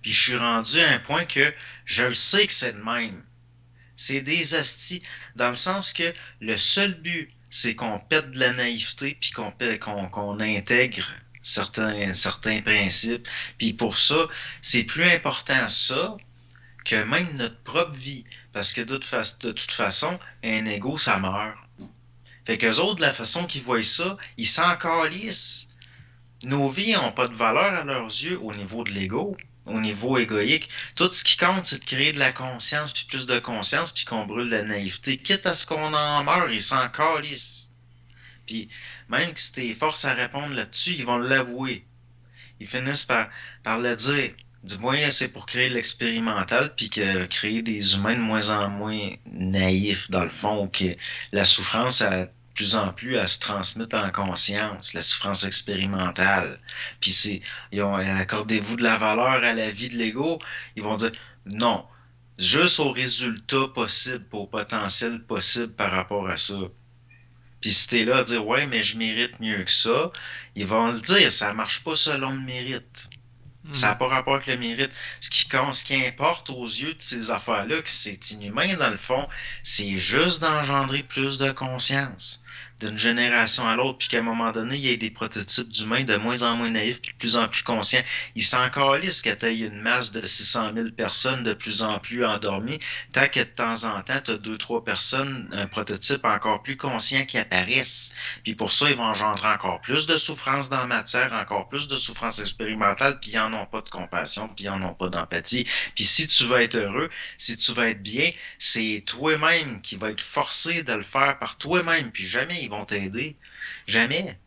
Puis je suis rendu à un point que je le sais que c'est de même. C'est des hosties. Dans le sens que le seul but, c'est qu'on pète de la naïveté puis qu'on intègre certains principes. Puis pour ça, c'est plus important ça que même notre propre vie. Parce que de toute façon, un ego, ça meurt. Fait qu'eux autres, de la façon qu'ils voient ça, ils s'en calissent. Nos vies n'ont pas de valeur à leurs yeux au niveau de l'ego, au niveau égoïque. Tout ce qui compte, c'est de créer de la conscience, puis plus de conscience, puis qu'on brûle la naïveté. Quitte à ce qu'on en meure, ils s'en calissent. Puis même si t'es forces à répondre là-dessus, ils vont l'avouer. Ils finissent par le dire. Dis-moi, c'est pour créer l'expérimental, puis créer des humains de moins en moins naïfs, dans le fond, que la souffrance a de plus en plus à se transmettre en conscience, la souffrance expérimentale. Puis accordez-vous de la valeur à la vie de l'ego, ils vont dire, non, juste au résultat possible, au potentiel possible par rapport à ça. Puis si t'es là à dire, ouais, mais je mérite mieux que ça, ils vont le dire, ça marche pas selon le mérite. Ça n'a Mhm. pas rapport avec le mérite. Ce qui compte, ce qui importe aux yeux de ces affaires-là, que c'est inhumain dans le fond, c'est juste d'engendrer plus de conscience d'une génération à l'autre, puis qu'à un moment donné, il y ait des prototypes d'humains de moins en moins naïfs, puis de plus en plus conscients. Ils s'en calissent que tu une masse de 600 000 personnes de plus en plus endormies, tant que de temps en temps, tu as deux, trois personnes, un prototype encore plus conscient qui apparaissent. Puis pour ça, ils vont engendrer encore plus de souffrance dans la matière, encore plus de souffrance expérimentale, puis ils n'en ont pas de compassion, puis ils n'en ont pas d'empathie. Puis si tu veux être heureux, si tu veux être bien, c'est toi-même qui va être forcé de le faire par toi-même, puis jamais ils vont t'aider. Jamais.